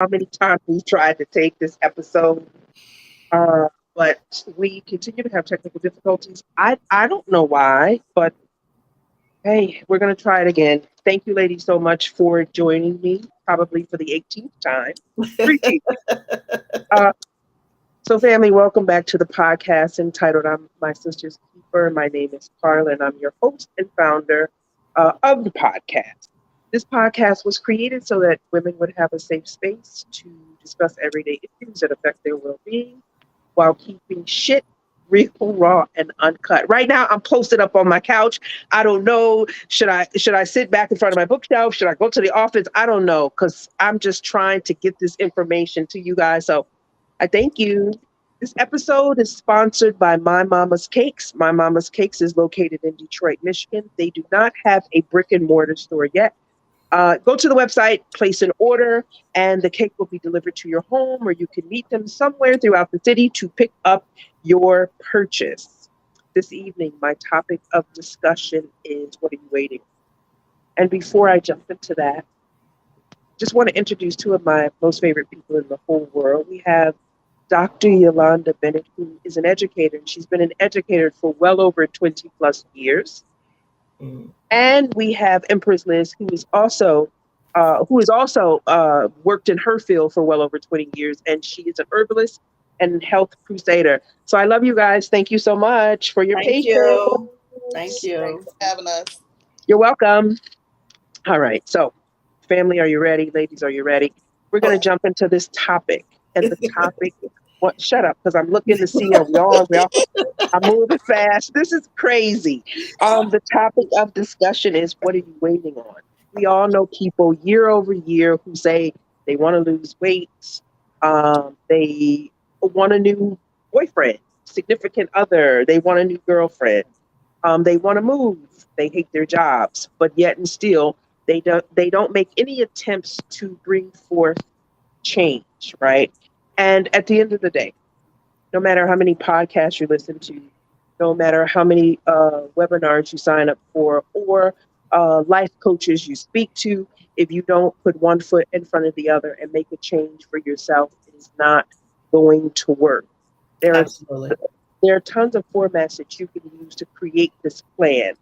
how many times we tried to take this episode, uh, but we continue to have technical difficulties. I don't know why, but hey, we're going to try it again. Thank you, ladies, so much for joining me, probably for the 18th time. Appreciate it. Uh, so, family, welcome back to the podcast entitled I'm My Sister's Keeper. My name is Carla, and I'm your host and founder of the podcast. This podcast was created so that women would have a safe space to discuss everyday issues that affect their well being while keeping shit real, raw, and uncut. Right now, I'm posted up on my couch. I don't know. Should I sit back in front of my bookshelf? Should I go to the office? I don't know, because I'm just trying to get this information to you guys. So I thank you. This episode is sponsored by My Mama's Cakes. My Mama's Cakes is located in Detroit, Michigan. They do not have a brick and mortar store yet. Go to the website, place an order, and the cake will be delivered to your home, or you can meet them somewhere throughout the city to pick up your purchase. This evening, my topic of discussion is what are you waiting for? And before I jump into that, just want to introduce two of my most favorite people in the whole world. We have Dr. Yolanda Bennett, who is an educator. She's been an educator for well over 20 plus years. And we have Empress Liz, who is also worked in her field for well over 20 years, and she is an herbalist and health crusader. So I love you guys. Thank you so much for your patience. Thank you. Thanks for having us. You're welcome. All right. So, family, are you ready? Ladies, are you ready? We're going to jump into this topic. And the topic, shut up, because I'm looking to see are we all. I'm moving fast. This is crazy. The topic of discussion is what are you waiting on? We all know people year over year who say they want to lose weight. They want a new boyfriend, significant other. They want a new girlfriend. They want to move. They hate their jobs, but yet and still they don't make any attempts to bring forth change, right? And at the end of the day, no matter how many podcasts you listen to, no matter how many webinars you sign up for, or life coaches you speak to, if you don't put one foot in front of the other and make a change for yourself, it is not going to work. Absolutely. There are tons of formats that you can use to create this plan.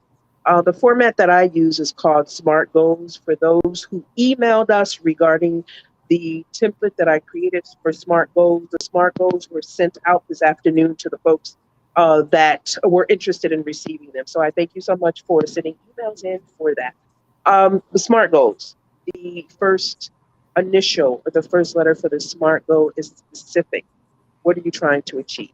The format that I use is called SMART Goals. For those who emailed us regarding the template that I created for SMART Goals, the SMART Goals were sent out this afternoon to the folks that were interested in receiving them. So I thank you so much for sending emails in for that. The SMART Goals, the first initial or the first letter for the SMART Goal is specific. What are you trying to achieve?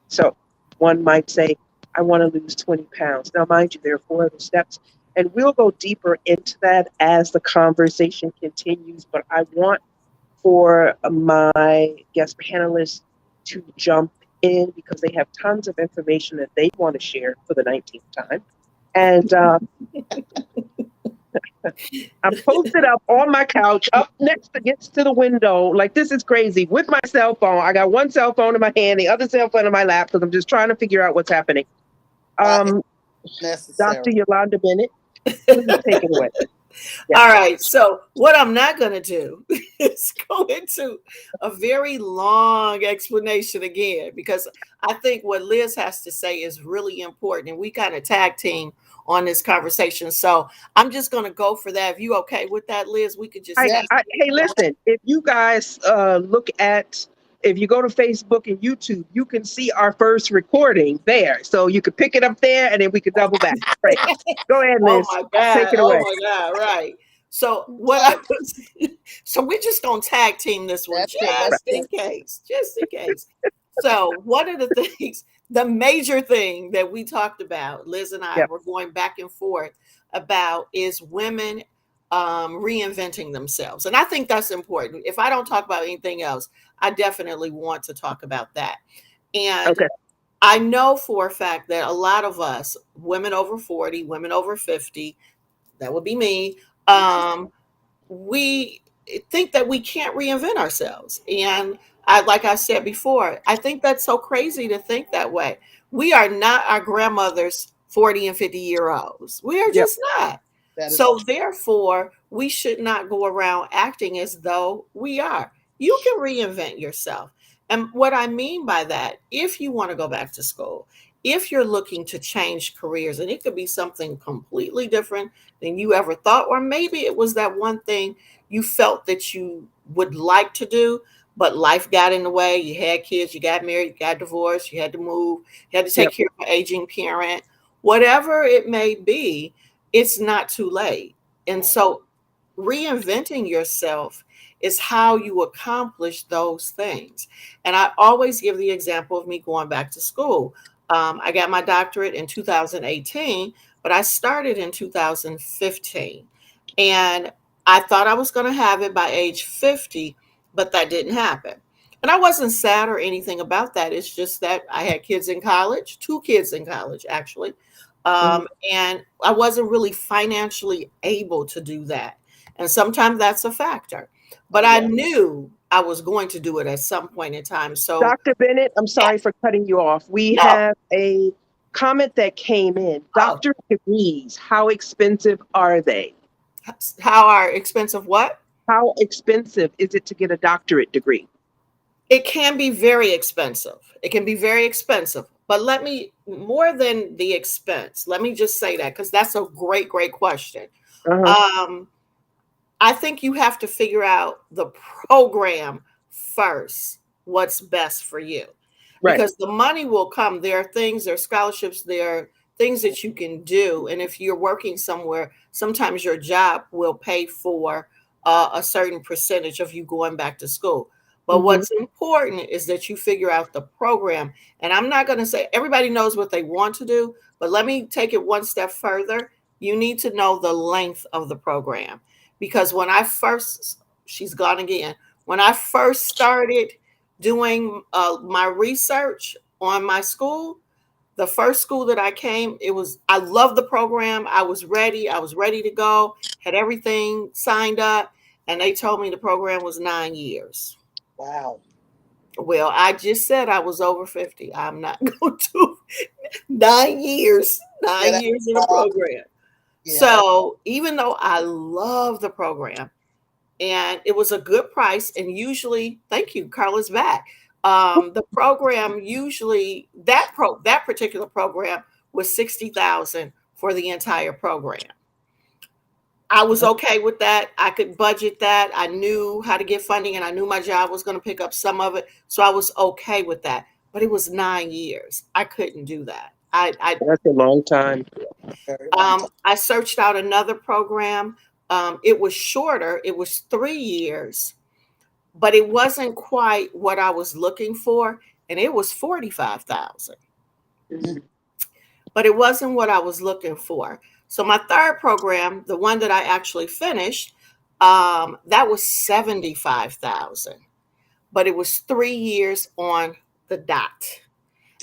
So one might say, I want to lose 20 pounds. Now, mind you, there are 4 other steps, and we'll go deeper into that as the conversation continues. But I want for my guest panelists to jump in because they have tons of information that they want to share for the 19th time. And I'm posted up on my couch, up next against to the window. Like, this is crazy with my cell phone. I got one cell phone in my hand, the other cell phone in my lap, because I'm just trying to figure out what's happening. Dr. Yolanda Bennett, please take it away. Yeah. All right. So what I'm not going to do is go into a very long explanation again, because I think what Liz has to say is really important. And we kind of tag team on this conversation. So I'm just going to go for that. If you okay with that, Liz, we could just. Hey, listen, if you guys if you go to Facebook and YouTube, you can see our first recording there. So you could pick it up there and then we could double back. Right. Go ahead, Liz. Oh my God. Take it away. Oh my God. Right. So so we're just going to tag team this one just in case. So one of the things, the major thing that we talked about, Liz and I were going back and forth about, is women reinventing themselves. And I think that's important. If I don't talk about anything else, I definitely want to talk about that. And I know for a fact that a lot of us, women over 40, women over 50, that would be me, we think that we can't reinvent ourselves. And like I said before, I think that's so crazy to think that way. We are not our grandmother's 40 and 50-year-olds. We are just not. So therefore, we should not go around acting as though we are. You can reinvent yourself. And what I mean by that, if you want to go back to school, if you're looking to change careers, and it could be something completely different than you ever thought, or maybe it was that one thing you felt that you would like to do, but life got in the way. You had kids, you got married, you got divorced, you had to move, you had to take care of an aging parent, whatever it may be, it's not too late. And so reinventing yourself is how you accomplish those things. And I always give the example of me going back to school. I got my doctorate in 2018, but I started in 2015. And I thought I was going to have it by age 50, but that didn't happen. And I wasn't sad or anything about that. It's just that I had kids in college, 2 kids in college, actually. And I wasn't really financially able to do that. And sometimes that's a factor. But I knew I was going to do it at some point in time. So, Dr. Bennett, I'm sorry for cutting you off. We have a comment that came in. Doctorate degrees, how expensive are they? How are expensive what? How expensive is it to get a doctorate degree? It can be very expensive. It can be very expensive. But more than the expense, let me just say that, because that's a great, great question. I think you have to figure out the program first, what's best for you. Right. Because the money will come. There are scholarships, there are things that you can do. And if you're working somewhere, sometimes your job will pay for a certain percentage of you going back to school. But what's important is that you figure out the program. And I'm not going to say everybody knows what they want to do, but let me take it one step further. You need to know the length of the program. Because when I first, she's gone again, when I first started doing my research on my school, the first school that I came, I loved the program. I was ready to go, had everything signed up. And they told me the program was 9 years. Wow. Well, I just said I was over 50. I'm not going to 9 years, 9 years in a program. Yeah. So even though I love the program and it was a good price, and usually, thank you, Carla's back. The program usually that particular program was $60,000 for the entire program. I was okay with that. I could budget that. I knew how to get funding, and I knew my job was going to pick up some of it. So I was okay with that. But it was 9 years. I couldn't do that. That's a long time. I searched out another program. It was shorter. It was 3 years, but it wasn't quite what I was looking for. And it was $45,000. But it wasn't what I was looking for. So my third program, the one that I actually finished, that was $75,000. But it was 3 years on the dot.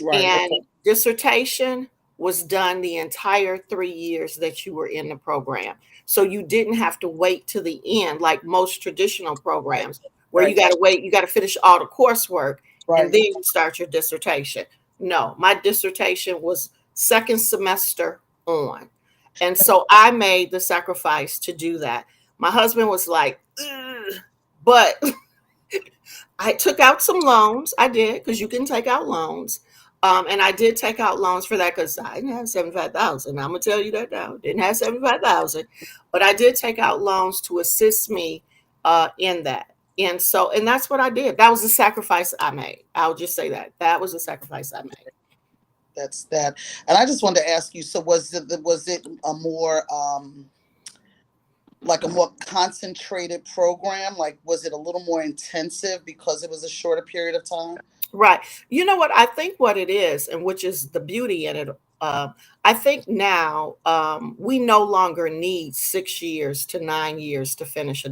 Right. And dissertation was done the entire 3 years that you were in the program. So you didn't have to wait to the end like most traditional programs where you got to wait, you got to finish all the coursework and then you start your dissertation. No, my dissertation was second semester on. And so I made the sacrifice to do that. My husband was like, but I took out some loans. I did, because you can take out loans. And I did take out loans for that because I didn't have $75,000. I'm gonna tell you that now. Didn't have $75,000, but I did take out loans to assist me in that. And that's what I did. That was the sacrifice I made. I'll just say that was the sacrifice I made. That's that. And I just wanted to ask you. So was it a more like a more concentrated program? Like, was it a little more intensive because it was a shorter period of time? Right. You know what? I think what it is, and which is the beauty in it, I think now we no longer need 6 years to 9 years to finish a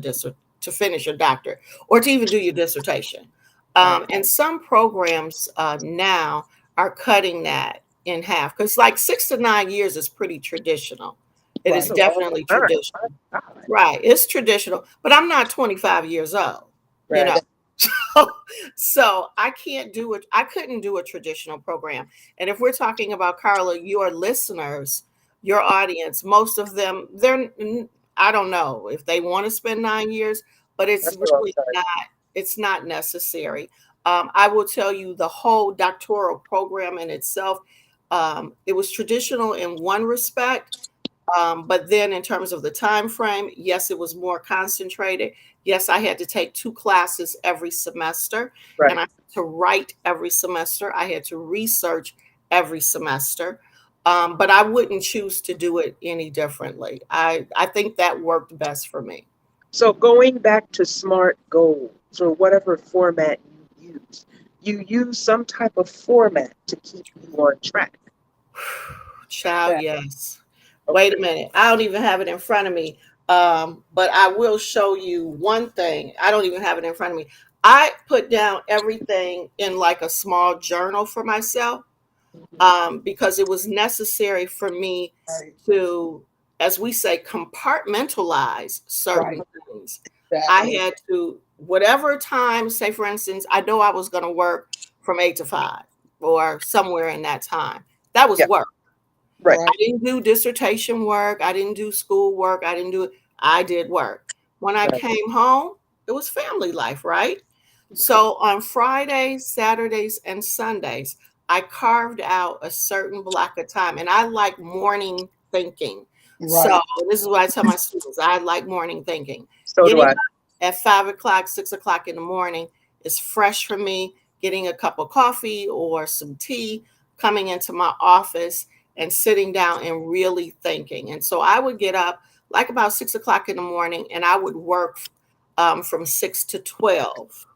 doctorate or to even do your dissertation. And some programs now are cutting that in half because like 6 to 9 years is pretty traditional. It is definitely traditional. Right. It's traditional, but I'm not 25 years old, you know. So I can't do it. I couldn't do a traditional program. And if we're talking about, Carla, your listeners, your audience, most of them, I don't know if they want to spend 9 years, but it's That's what I'm really saying. not. It's not necessary. I will tell you the whole doctoral program in itself. It was traditional in one respect, but then in terms of the time frame, yes, it was more concentrated. Yes, I had to take 2 classes every semester, and Right. I had to write every semester. I had to research every semester. But I wouldn't choose to do it any differently. I think that worked best for me. So going back to SMART goals or whatever format you use some type of format to keep you on track. Child, yes. Okay. Wait a minute. I don't even have it in front of me. But I will show you one thing. I don't even have it in front of me. I put down everything in like a small journal for myself, because it was necessary for me Right. to, as we say, compartmentalize certain Right. things. I Exactly. had to, whatever time, say for instance, I know I was going to work from 8 to 5 or somewhere in that time. That was Yeah. work. Right. I didn't do dissertation work. I didn't do school work. I didn't do it. I did work. When I Right. came home, it was family life, right? So on Fridays, Saturdays, and Sundays, I carved out a certain block of time, and I like morning thinking. So Right. this is what I tell my students: I like morning thinking. So do Getting I. up at 5 o'clock, 6 o'clock in the morning is fresh for me. Getting a cup of coffee or some tea, coming into my office and sitting down and really thinking. And so I would get up like about 6 o'clock in the morning, and I would work from 6 to 12.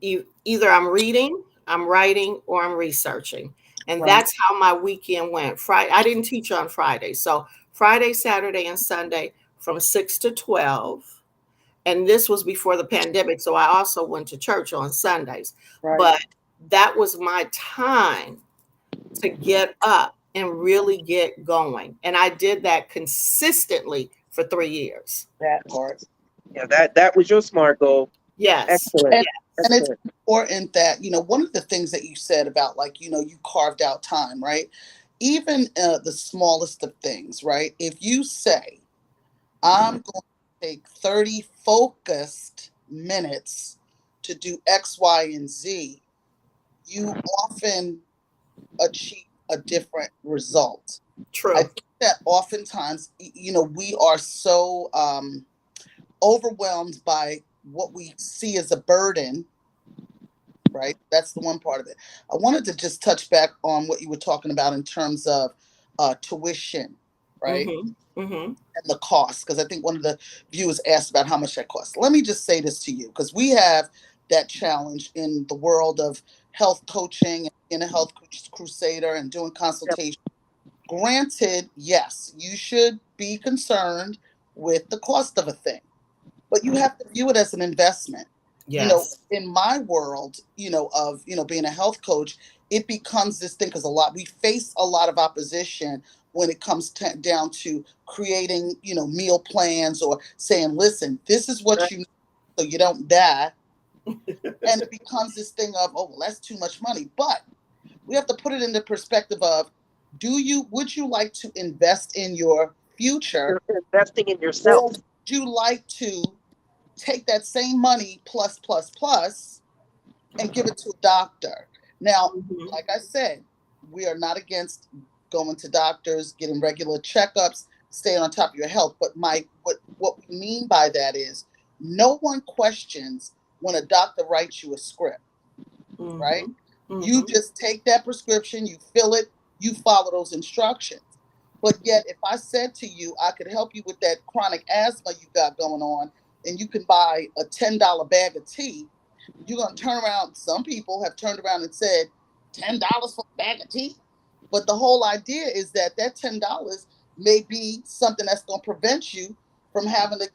Either I'm reading, I'm writing, or I'm researching. And Right. that's how my weekend went. Friday, I didn't teach on Friday. So Friday, Saturday, and Sunday from 6 to 12. And this was before the pandemic. So I also went to church on Sundays. Right. But that was my time to get up and really get going. And I did that consistently for 3 years. That part. Yeah, that was your SMART goal. Yes. Excellent. And, and it's Excellent. important that, one of the things that you said about, like, you carved out time, right? Even the smallest of things, right? If you say, I'm going to take 30 focused minutes to do X, Y, and Z, you often achieve a different result. True. I think that oftentimes, we are so overwhelmed by what we see as a burden, right? That's the one part of it. I wanted to just touch back on what you were talking about in terms of tuition, right? Mm-hmm. And the cost, because I think one of the viewers asked about how much that costs. Let me just say this to you, because we have that challenge in the world of health coaching and being a health crusader and doing consultation. Yep. Granted, yes, you should be concerned with the cost of a thing, but you have to view it as an investment. Yes. In my world, of being a health coach, it becomes this thing because we face a lot of opposition when it comes down to creating, meal plans or saying, listen, this is what you need so you don't die. And it becomes this thing of, oh, well, that's too much money. But we have to put it into perspective of, would you like to invest in your future? You're investing in yourself. Or would you like to take that same money plus and give it to a doctor? Now, like I said, we are not against going to doctors, getting regular checkups, staying on top of your health. But what we mean by that is no one questions when a doctor writes you a script, right? You just take that prescription, you fill it, you follow those instructions. But yet, if I said to you, I could help you with that chronic asthma you got going on, and you can buy a $10 bag of tea, you're going to turn around. Some people have turned around and said, $10 for a bag of tea? But the whole idea is that $10 may be something that's going to prevent you from having to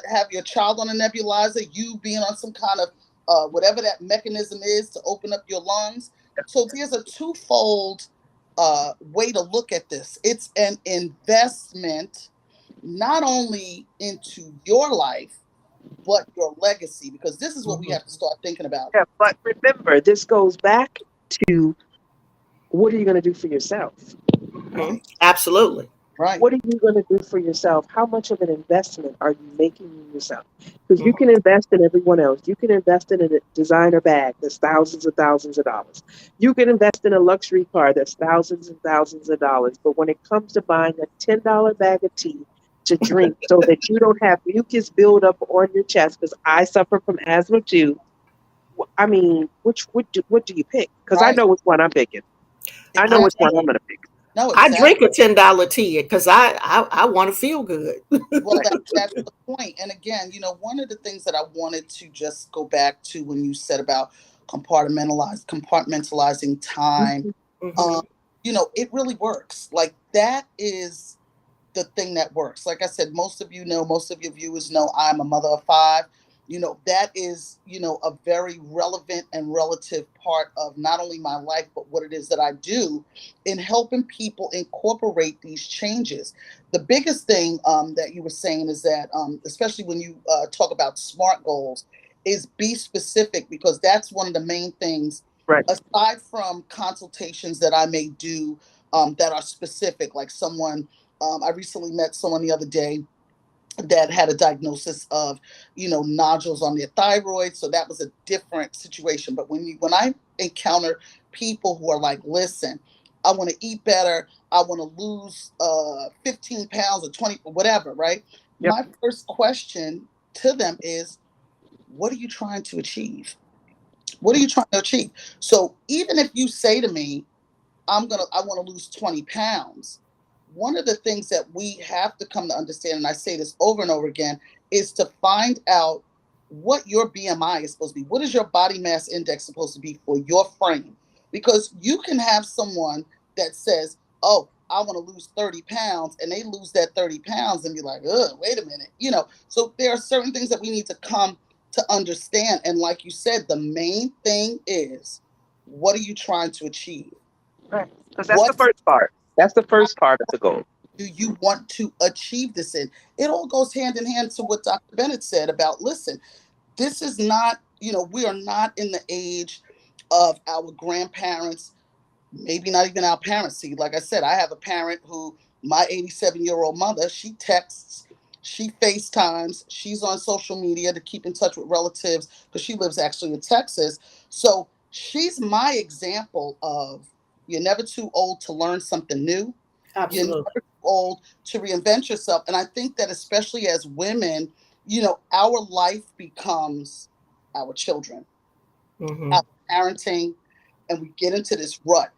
have your child on a nebulizer, you being on some kind of whatever that mechanism is to open up your lungs. So there's a twofold way to look at this. It's an investment not only into your life, but your legacy, because this is what we have to start thinking about. Yeah, but remember, this goes back to what are you going to do for yourself? Right. Absolutely. Right. What are you going to do for yourself? How much of an investment are you making in yourself? Because you can invest in everyone else. You can invest in a designer bag that's thousands and thousands of dollars. You can invest in a luxury car that's thousands and thousands of dollars. But when it comes to buying a $10 bag of tea to drink so that you don't have mucus build up on your chest, because I suffer from asthma too. I mean, what do you pick? Because I Right. know which one I'm picking. I know which one I'm going to pick. No, I exactly. drink a $10 tea because I want to feel good. Well, that's the point. And again, one of the things that I wanted to just go back to when you said about compartmentalizing time, Mhm. it really works. Like that is the thing that works. Like I said, most of your viewers know I'm a mother of five. That is, a very relevant and relative part of not only my life, but what it is that I do in helping people incorporate these changes. The biggest thing that you were saying is that, especially when you talk about SMART goals, is be specific, because that's one of the main things, Right. aside from consultations that I may do that are specific, like someone I recently met someone the other day that had a diagnosis of, nodules on their thyroid. So that was a different situation. But when I encounter people who are like, listen, I want to eat better, I want to lose 15 pounds or 20, whatever, right? Yep. My first question to them is, what are you trying to achieve? What are you trying to achieve? So even if you say to me, I want to lose 20 pounds. One of the things that we have to come to understand, and I say this over and over again, is to find out what your BMI is supposed to be. What is your body mass index supposed to be for your frame? Because you can have someone that says, oh, I want to lose 30 pounds, and they lose that 30 pounds and be like, oh, wait a minute. So there are certain things that we need to come to understand. And like you said, the main thing is, what are you trying to achieve? Right. Because that's the What first part. That's the first part of the goal. do you want to achieve this in? It all goes hand in hand to what Dr. Bennett said about, listen, this is not, we are not in the age of our grandparents, maybe not even our parents. See, like I said, I have a parent who, my 87-year-old mother, she texts, she FaceTimes, she's on social media to keep in touch with relatives because she lives actually in Texas. So she's my example of, you're never too old to learn something new. You're Absolutely. never too old to reinvent yourself. And I think that especially as women, our life becomes our children, Mm-hmm. our parenting, and we get into this rut.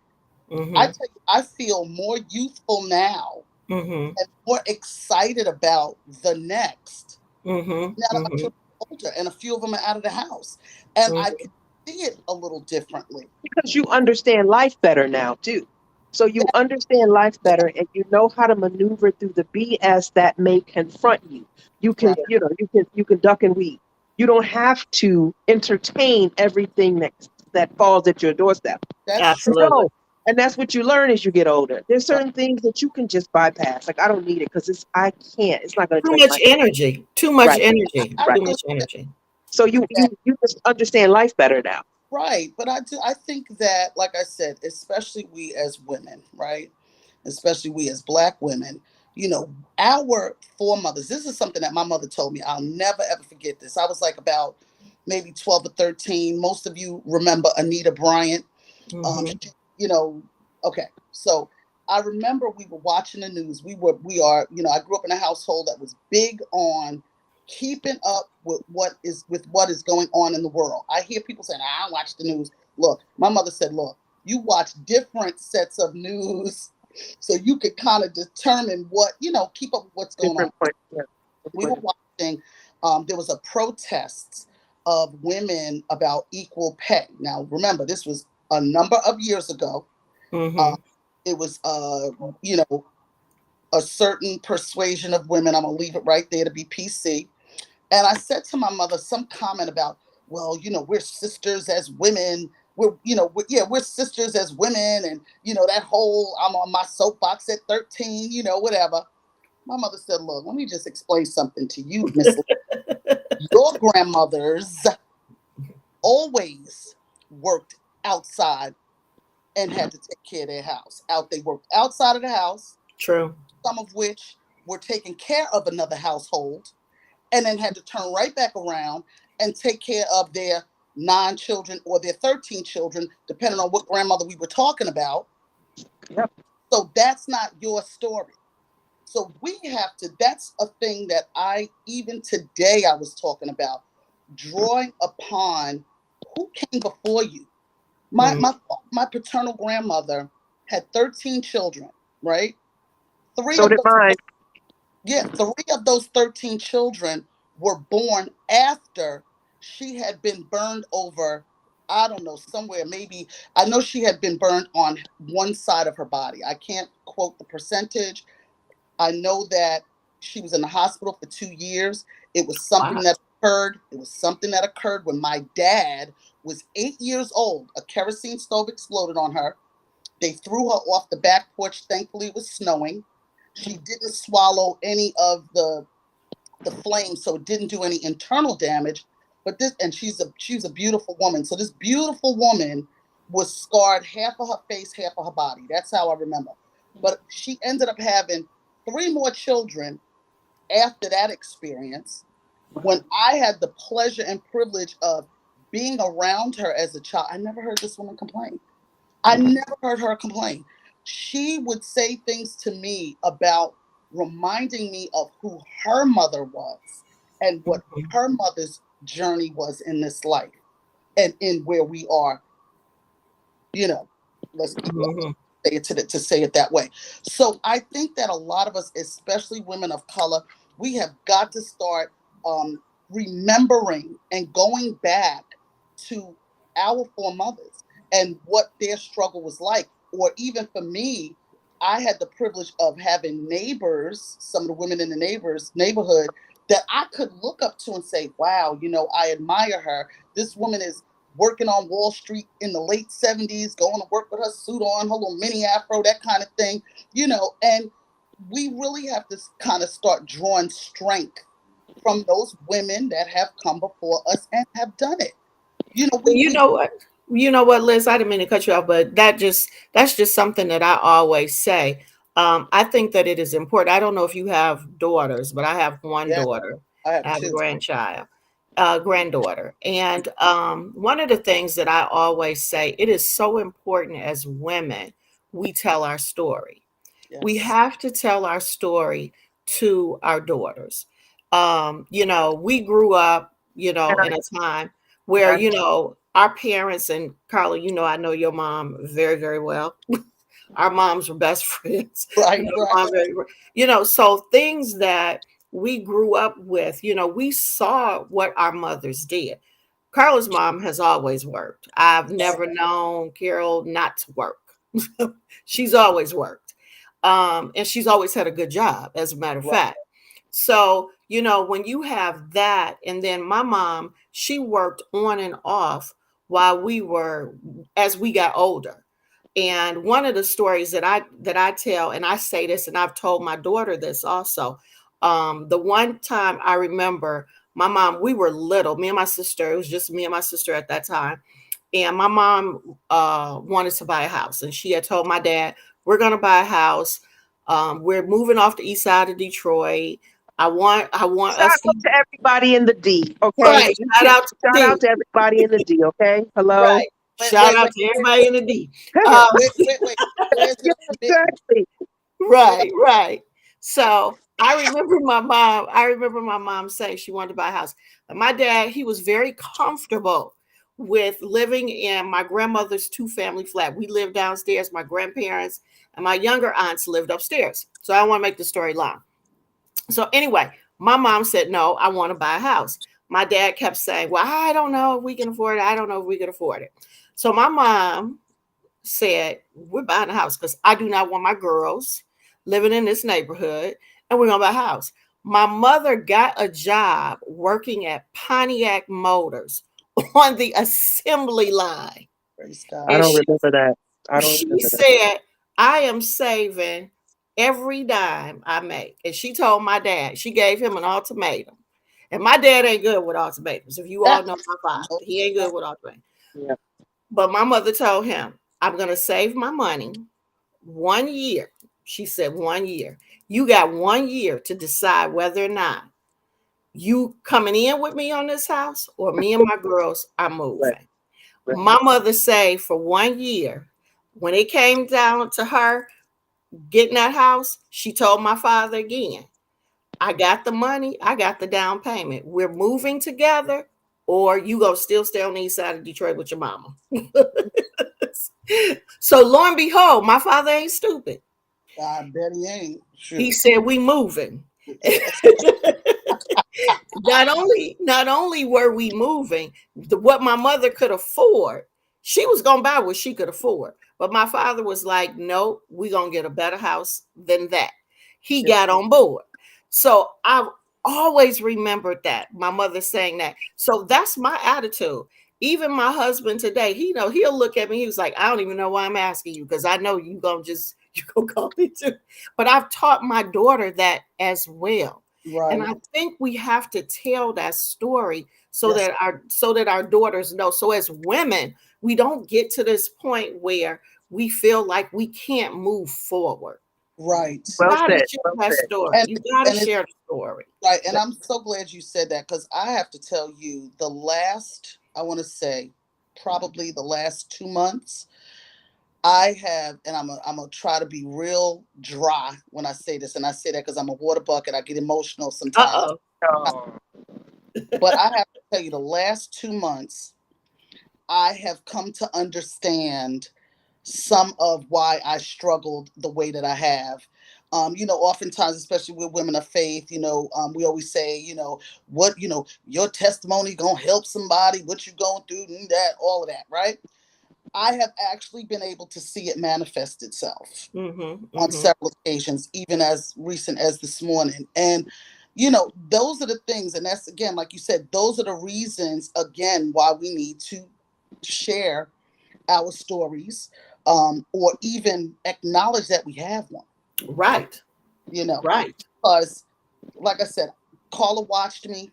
I Mm-hmm. tell you, I feel more youthful now Mm-hmm. and more excited about the next. Mm-hmm. Now that my Mm-hmm. children are older and a few of them are out of the house, and I Mm-hmm. can see it a little differently. Because you understand life better now too. So you understand life better and you know how to maneuver through the BS that may confront you. You can, Right. you can duck and weave. You don't have to entertain everything that falls at your doorstep. That's true. Absolutely. No. And that's what you learn as you get older. There's certain things that you can just bypass. Like I don't need it because I can't. It's not going to Too touch much my energy. Too much right, energy. I right. Too really much energy. So you just understand life better now. right, but I think that, like I said, especially we as women, right? Especially we as Black women, our foremothers. This is something that my mother told me. I'll never ever forget this. I was like about maybe 12 or 13. Most of you remember Anita Bryant. Mm-hmm. You know, okay. So I remember we were watching the news. We are, I grew up in a household that was big on keeping up with what is going on in the world. I hear people saying, I don't watch the news. Look, my mother said, look, you watch different sets of news so you could kind of determine what, keep up with what's going on. Different point. Yeah. Good We were point. watching, there was a protest of women about equal pay. Now, remember, this was a number of years ago. Uh, Mm-hmm. it was, a certain persuasion of women. I'm gonna leave it right there to be PC. And I said to my mother some comment about, well, we're sisters as women. We're sisters as women, and that whole I'm on my soapbox at 13, whatever. My mother said, look, let me just explain something to you, Miss. Your grandmothers always worked outside and had to take care of their house. They worked outside of the house. True. some of which were taking care of another household and then had to turn right back around and take care of their 9 children or their 13 children, depending on what grandmother we were talking about. Yep. So that's not your story. So we have to, that's a thing that even today I was talking about, drawing upon who came before you. My paternal grandmother had 13 children, right? So did mine. Yeah, 3 of those 13 children were born after she had been burned over, I don't know, somewhere, maybe, I know she had been burned on one side of her body. I can't quote the percentage. I know that she was in the hospital for 2 years. It was something that occurred. It was something that occurred when my dad was 8 years old. A kerosene stove exploded on her. They threw her off the back porch. Thankfully, it was snowing. She didn't swallow any of the flames, so it didn't do any internal damage. But she's a beautiful woman. So this beautiful woman was scarred, half of her face, half of her body. That's how I remember. But she ended up having 3 more children after that experience. When I had the pleasure and privilege of being around her as a child, I never heard this woman complain. I never heard her complain. She would say things to me about reminding me of who her mother was and what her mother's journey was in this life and in where we are, let's keep to say it that way. So I think that a lot of us, especially women of color, we have got to start remembering and going back to our foremothers and what their struggle was like. Or even for me, I had the privilege of having neighbors, some of the women in the neighborhood that I could look up to and say, wow, I admire her. This woman is working on Wall Street in the late 70s, going to work with her suit on, her little mini afro, that kind of thing, and we really have to kind of start drawing strength from those women that have come before us and have done it. You know what, Liz, I didn't mean to cut you off, but that's just something that I always say. I think that it is important. I don't know if you have daughters, but I have one daughter. I have 2. A granddaughter. And one of the things that I always say, it is so important as women, we tell our story. Yes. We have to tell our story to our daughters. We grew up, in a time where, our parents, and Carla, I know your mom very, very well. Our moms were best friends. Right. So things that we grew up with, we saw what our mothers did. Carla's mom has always worked. I've never known Carol not to work. She's always worked. And she's always had a good job, as a matter of fact. So, when you have that, and then my mom, she worked on and off as we got older. And one of the stories that I tell, and I say this, and I've told my daughter this also. The one time I remember my mom, we were little, me and my sister, it was just me and my sister at that time. And my mom wanted to buy a house, and she had told my dad, we're going to buy a house. We're moving off the east side of Detroit. I want Shout out to everybody in the D, okay? Right. Shout out to everybody in the D, okay? Hello. Right. Shout out to everybody in the D. Exactly. Right. So I remember my mom saying she wanted to buy a house. And my dad, he was very comfortable with living in my grandmother's 2-family flat. We lived downstairs. My grandparents and my younger aunts lived upstairs. So I don't want to make the story long. So anyway, my mom said, no, I want to buy a house. My dad kept saying, well, I don't know if we can afford it. I don't know if we can afford it. So my mom said, we're buying a house because I do not want my girls living in this neighborhood, and we're going to buy a house. My mother got a job working at Pontiac Motors on the assembly line. I don't remember that. She said, I am saving every dime I make. And she told my dad, she gave him an ultimatum. And my dad ain't good with ultimatums. If you all know my father, he ain't good with ultimatums. Yeah. But my mother told him, I'm going to save my money 1 year. She said 1 year. You got 1 year to decide whether or not you coming in with me on this house or me and my girls are moving. Right. My mother say for 1 year, when it came down to her getting that house, she told my father again, I got the money, I got the down payment. We're moving together, or you gonna still stay on the east side of Detroit with your mama. So lo and behold, my father ain't stupid. I bet he ain't. He Shoot. said we moving. not only were we moving, what my mother could afford, she was gonna buy what she could afford. But my father was like, no, we're gonna get a better house than that. He got on board. So I've always remembered that, my mother saying that. So that's my attitude. Even my husband today, he'll look at me, he was like, I don't even know why I'm asking you, because I know you gonna call me too. But I've taught my daughter that as well. Right. And I think we have to tell that story so Yes. that our daughters know. So as women, we don't get to this point where we feel like we can't move forward. Right. You Well gotta said. share Well that said. story. And, You gotta and it's share the story. right. And I'm so glad you said that, because I have to tell you, I want to say, probably the last 2 months, I have, and I'm gonna try to be real dry when I say this, and I say that because I'm a water bucket. I get emotional sometimes, Uh-oh. Oh, but I have to tell you, the last 2 months, I have come to understand some of why I struggled the way that I have. Oftentimes, especially with women of faith, we always say, your testimony gonna help somebody, what you going through, and that, all of that, right? I have actually been able to see it manifest itself on several occasions, even as recent as this morning. And, those are the things, and that's, again, like you said, those are the reasons, again, why we need to share our stories, or even acknowledge that we have one, Right. Right. because, like I said, Carla watched me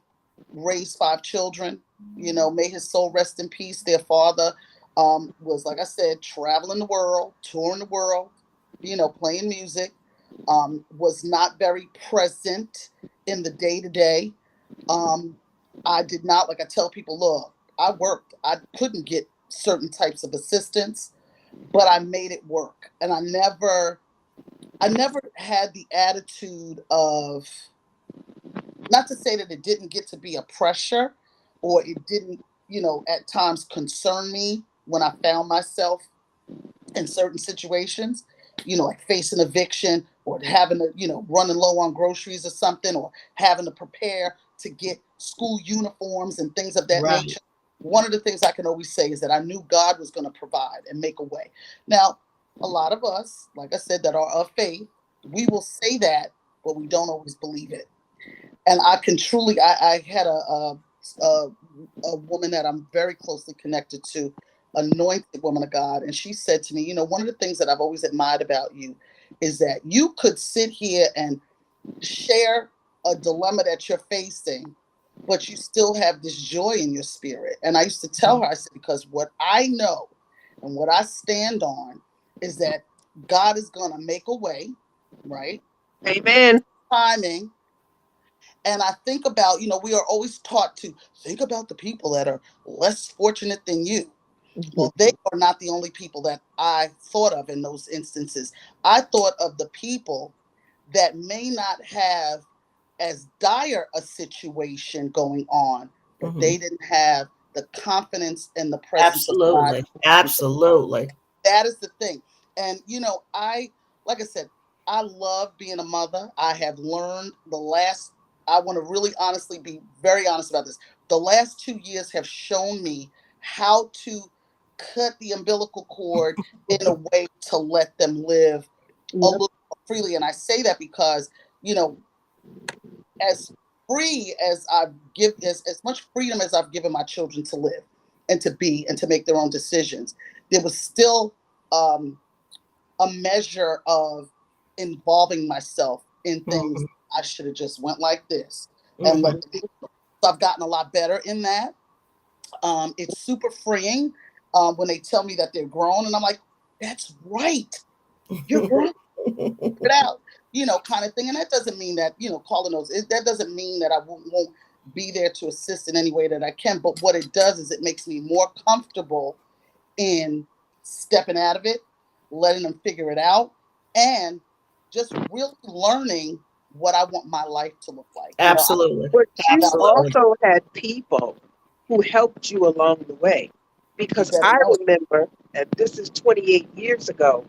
raise 5 children. May his soul rest in peace. Their father was, like I said, traveling the world, touring the world, playing music, was not very present in the day to day. I did not, like I tell people, look, I worked. I couldn't get certain types of assistance, but I made it work. And I never had the attitude of, not to say that it didn't get to be a pressure, or it didn't, at times concern me when I found myself in certain situations, like facing eviction, or having to, running low on groceries or something, or having to prepare to get school uniforms and things of that Right. nature. One of the things I can always say is that I knew God was going to provide and make a way. Now, a lot of us, like I said, that are of faith, we will say that, but we don't always believe it. And I can truly, I had a woman that I'm very closely connected to, anointed woman of God, and she said to me, one of the things that I've always admired about you is that you could sit here and share a dilemma that you're facing, but you still have this joy in your spirit. And I used to tell her, I said, because what I know and what I stand on is that God is going to make a way, right? amen. Timing. And I think about, we are always taught to think about the people that are less fortunate than you. Well, they are not the only people that I thought of in those instances. I thought of the people that may not have as dire a situation going on, but they didn't have the confidence and the presence of God. Absolutely. Absolutely. That is the thing. And, like I said, I love being a mother. I have learned I want to really honestly be very honest about this. The last 2 years have shown me how to cut the umbilical cord in a way to let them live a little more freely. And I say that because, as free as as much freedom as I've given my children to live and to be and to make their own decisions, there was still a measure of involving myself in things I should have just went like this and let them. So I've gotten a lot better in that. It's super freeing when they tell me that they're grown, and I'm like, that's right, you're grown. Get out. kind of thing. And that doesn't mean that, calling those, that doesn't mean that I won't be there to assist in any way that I can. But what it does is it makes me more comfortable in stepping out of it, letting them figure it out, and just really learning what I want my life to look like. Absolutely. But you Absolutely. also had people who helped you along the way. Because I remember, and this is 28 years ago,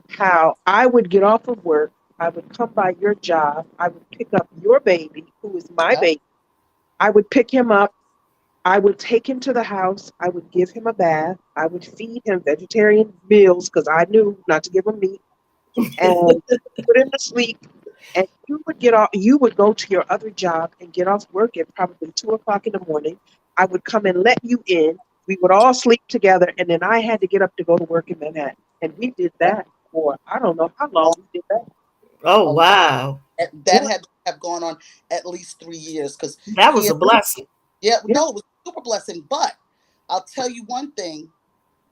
how I would get off of work, I would come by your job, I would pick up your baby, who is my baby. I would pick him up, I would take him to the house, I would give him a bath, I would feed him vegetarian meals because I knew not to give him meat, and put him to sleep. And you would get off, you would go to your other job and get off work at probably 2 o'clock in the morning. I would come and let you in. We would all sleep together, and then I had to get up to go to work in Manhattan. And we did that for, I don't know how long we did that. Oh, wow. That had to have gone on at least 3 years, because that was a blessing. No, it was a super blessing. But I'll tell you one thing.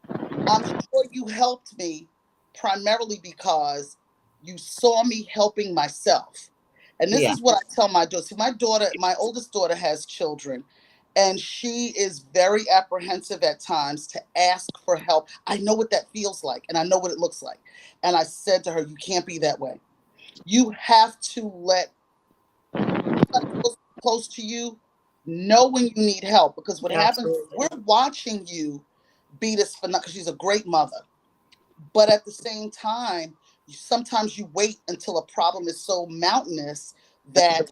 I'm sure you helped me primarily because you saw me helping myself. And this is what I tell my daughter. See, my oldest daughter has children, and she is very apprehensive at times to ask for help. I know what that feels like, and I know what it looks like. And I said to her, you can't be that way. You have to let close to you know when you need help, because what happens, we're watching you be this for nothing, because she's a great mother. But at the same time, sometimes you wait until a problem is so mountainous that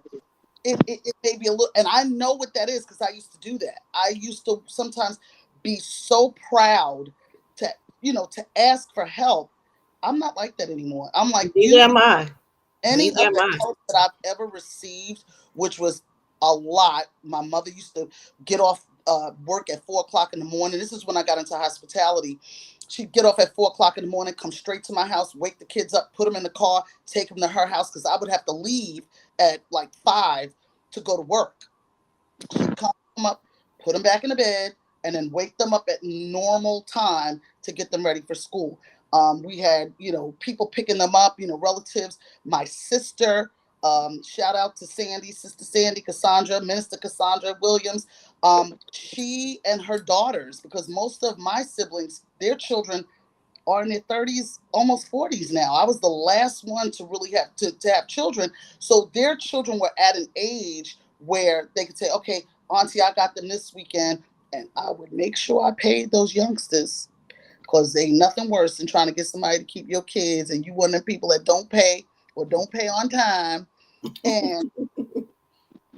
it may be a little, and I know what that is because I used to do that. I used to sometimes be so proud to, to ask for help. I'm not like that anymore. I'm like, neither am I. Any of the help that I've ever received, which was a lot. My mother used to get off work at 4 o'clock in the morning. This is when I got into hospitality. She'd get off at 4 o'clock in the morning, come straight to my house, wake the kids up, put them in the car, take them to her house, because I would have to leave at like 5 to go to work. She'd come up, put them back in the bed, and then wake them up at normal time to get them ready for school. We had, people picking them up, relatives. My sister, shout out to Sandy, Sister Sandy, Cassandra, Minister Cassandra Williams. She and her daughters, because most of my siblings, their children are in their 30s, almost 40s now. I was the last one to really have to have children. So their children were at an age where they could say, okay, Auntie, I got them this weekend. And I would make sure I paid those youngsters, because ain't nothing worse than trying to get somebody to keep your kids, and you one of the people that don't pay or don't pay on time. And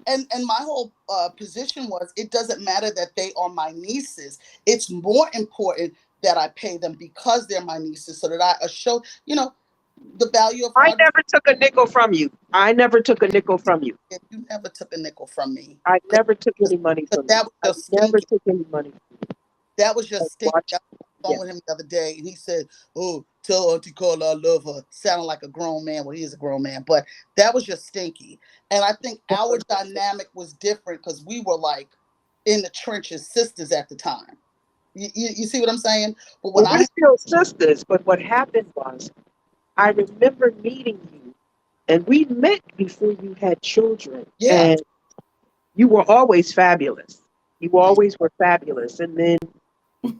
and my whole position was, it doesn't matter that they are my nieces. It's more important that I pay them because they're my nieces, so that I show, the value of. I never took a nickel from you. You never took a nickel from me. I never took any money from you. I never took any money. That was just stinky. I was on the phone with him the other day, and he said, "Oh, tell Auntie Carla I love her." Sounding like a grown man. Well, he is a grown man, but that was just stinky. And I think our dynamic was different because we were like in the trenches, sisters at the time. You see what I'm saying? But when we're still sisters, but what happened was, I remember meeting you, and we met before you had children. Yeah. And you were always fabulous. You always were fabulous. And then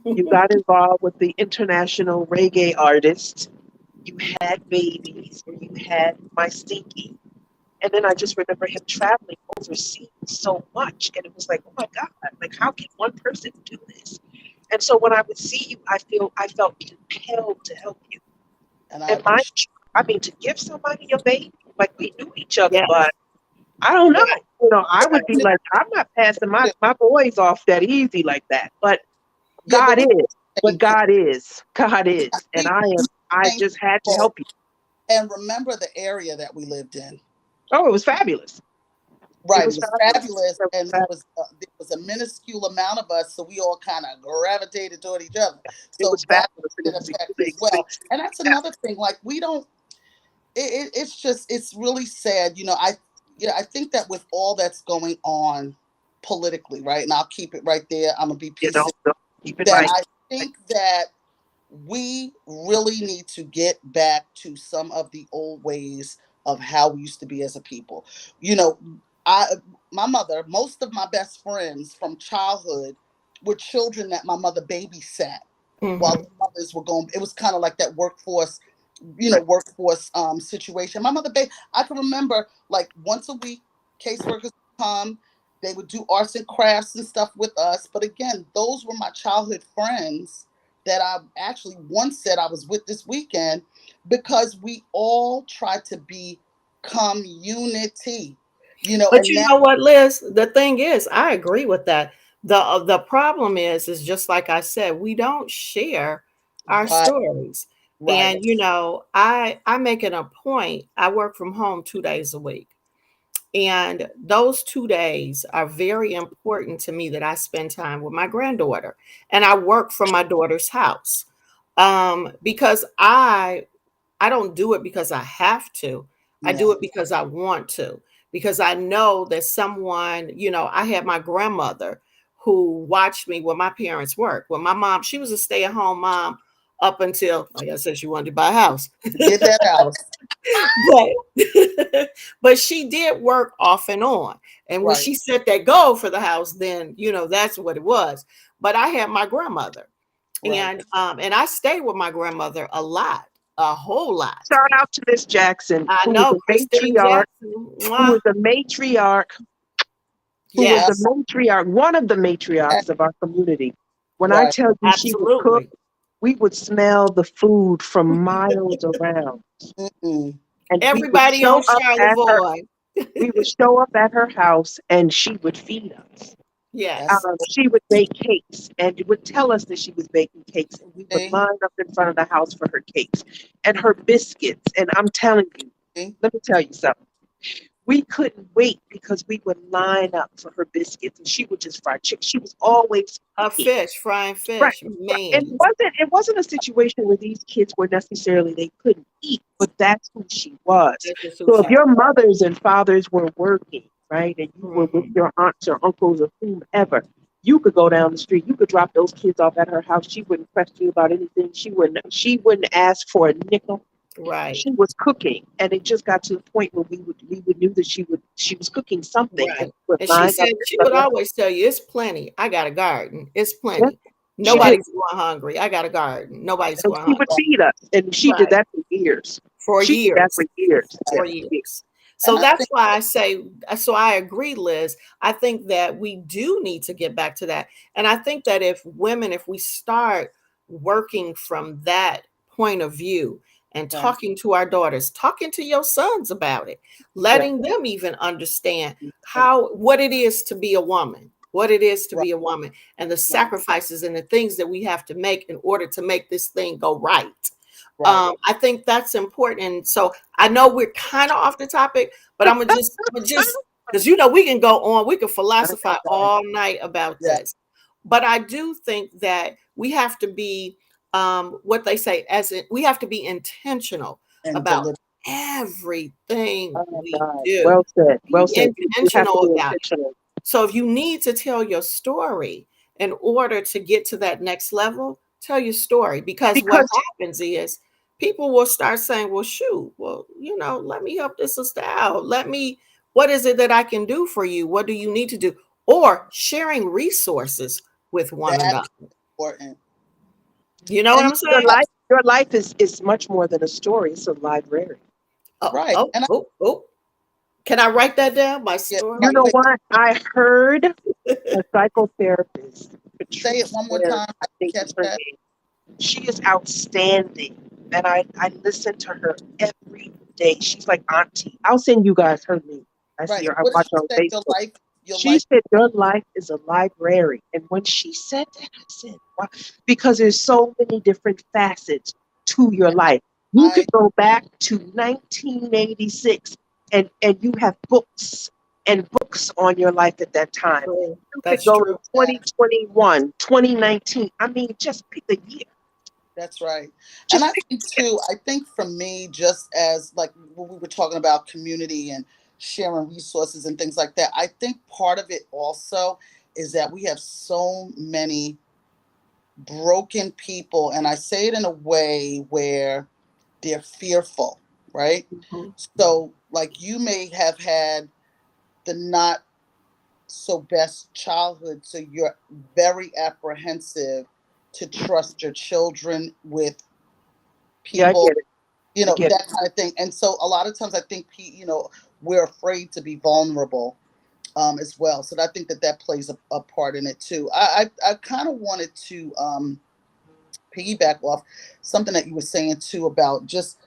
you got involved with the international reggae artists. You had babies, and you had my Stinky. And then I just remember him traveling overseas so much. And it was like, oh my God, like, how can one person do this? And so when I would see you, I felt compelled to help you. And to give somebody your baby, like, we knew each other, but I don't know. I would be like, I'm not passing my boys off that easy like that. But God is. But God is. God is. And I just had to help you. And remember the area that we lived in. Oh, it was fabulous. Right, it was fabulous. And there was a minuscule amount of us, so we all kind of gravitated toward each other. So that did affect as well. And that's another thing. Like, we don't. It's really sad. I think that with all that's going on politically, right? And I'll keep it right there. I'm gonna be PC. Keep it right. I think that we really need to get back to some of the old ways of how we used to be as a people. You know, my mother, most of my best friends from childhood were children that my mother babysat while the mothers were going. It was kind of like that workforce, situation. My mother, I can remember like once a week, caseworkers would come. They would do arts and crafts and stuff with us. But again, those were my childhood friends that I actually once said I was with this weekend, because we all tried to be community, But and you now, know what, Liz? The thing is, I agree with that. The problem is just like I said, we don't share our right, stories. right, And I make it a point. I work from home 2 days a week. And those 2 days are very important to me that I spend time with my granddaughter. And I work from my daughter's house. Because I don't do it because I have to. I do yeah, it because I want to. Because I know that someone, I had my grandmother who watched me when my parents worked. When my mom, she was a stay-at-home mom up until, like I said, she wanted to buy a house. get that house, but but she did work off and on. And when right, she set that goal for the house, then that's what it was. But I had my grandmother, right. and I stayed with my grandmother a whole lot. Shout out to Miss Jackson, I who was know a Christine matriarch, Jackson. who was Mwah. a matriarch, Yes, one of the matriarchs of our community. When I Right. tell you she would cook, absolutely. we would smell the food from miles around. Mm-mm. And Everybody on Charlevoix. we would show up at her house and she would feed us. Yes, She would bake cakes and would tell us that she was baking cakes, and we would See? line up in front of the house for her cakes and her biscuits. And I'm telling you, See? let me tell you something. We couldn't wait because we would line up for her biscuits, and she would just fry chicken. She was always a cooking. fish, frying Right. fish, And man. it wasn't a situation where these kids were necessarily they couldn't eat, but that's who she was. That's just who So if she your mothers and fathers were working, right, and you were with was. your aunts or uncles or whomever, you could go down the street, you could drop those kids off at her house. She wouldn't question you about anything. She wouldn't ask for a nickel. Right, She was cooking, and it just got to the point where we would knew that she was cooking something, and right. we would And she line up said in she front would of her. always tell you, "It's plenty. I got a garden. It's Yeah, plenty. she did, Nobody's going hungry. I got a garden. Nobody's and going she would hungry." feed us, and she did Right, that for years. for She did that years. for years. Yeah. For years. So And I that's think, why I say, so I agree, Liz. I think that we do need to get back to that. And I think that if we start working from that point of view and right, talking to our daughters, talking to your sons about it, Yeah. letting them even understand right, what it is to be a woman, what it is to right, be a woman, and the right, sacrifices and the things that we have to make in order to make this thing go right. right. I think that's important. And so I know we're kind of off the topic, but I'm just because we can go on, we can philosophize Right. all night about Yeah, this. But I do think that we have to be what they say, we have to be intentional and about deliver. everything Oh we God. do. Well said. Well Be said. You have to intentional be about it. intentional. So if you need to tell your story in order to get to that next level, tell your story, because what Because happens is people will start saying, well, shoot, well, let me help this sister out. What is it that I can do for you? What do you need to do? Or sharing resources with one That's another. important. You know what And I'm your saying? life is much more than a story. It's a library. Oh, right. oh, And I oh, oh. Can I write that down? My get story? You right know quick. what? I heard a psychotherapist, Say it Patrice one more Ware, time. I I think didn't is catch her that. name. She is outstanding. And I listen to her every day. She's like auntie. I'll send you guys her link. I see Right. her. I What did watch she her on say? Your Facebook. life, your She life. said your life is a library. And when she said that, I said, wow, because there's so many different facets to your life. You I could go back to 1986 and you have books and books on your life at that time. True. You could That's go to true. 2021, 2019. I mean, just pick a year. That's right. And Just I pick think too, I think for me, just as like when we were talking about community and sharing resources and things like that, I think part of it also is that we have so many broken people. And I say it in a way where they're fearful. right? Mhm. So, like, you may have had the not so best childhood, so you're very apprehensive to trust your children with Yeah, I people, get it. I get that kind of thing. And so, a lot of times, I think we're afraid to be vulnerable, as well. So I think that that plays a part in it too. I kind of wanted to piggyback off something that you were saying too about just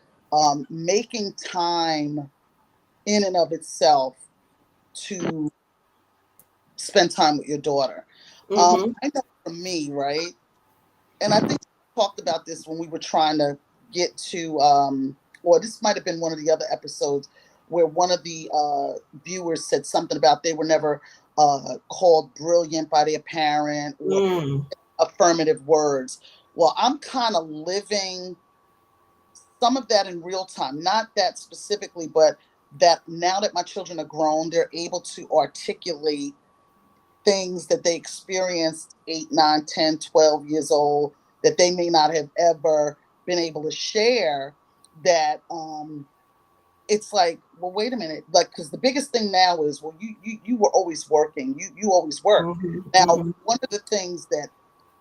making time in and of itself to spend time with your daughter. Mhm. I know for me, right? And I think we talked about this when we were trying to get to, or this might have been one of the other episodes where one of the viewers said something about they were never called brilliant by their parent or Mm. affirmative words. Well, I'm kind of living some of that in real time, not that specifically, but that now that my children are grown, they're able to articulate things that they experienced 8, 9, 10, 12 years old that they may not have ever been able to share. That it's like, well, wait a minute, like, because the biggest thing now is, well, you were always working, you always worked. Mhm. Now, Mhm. one of the things that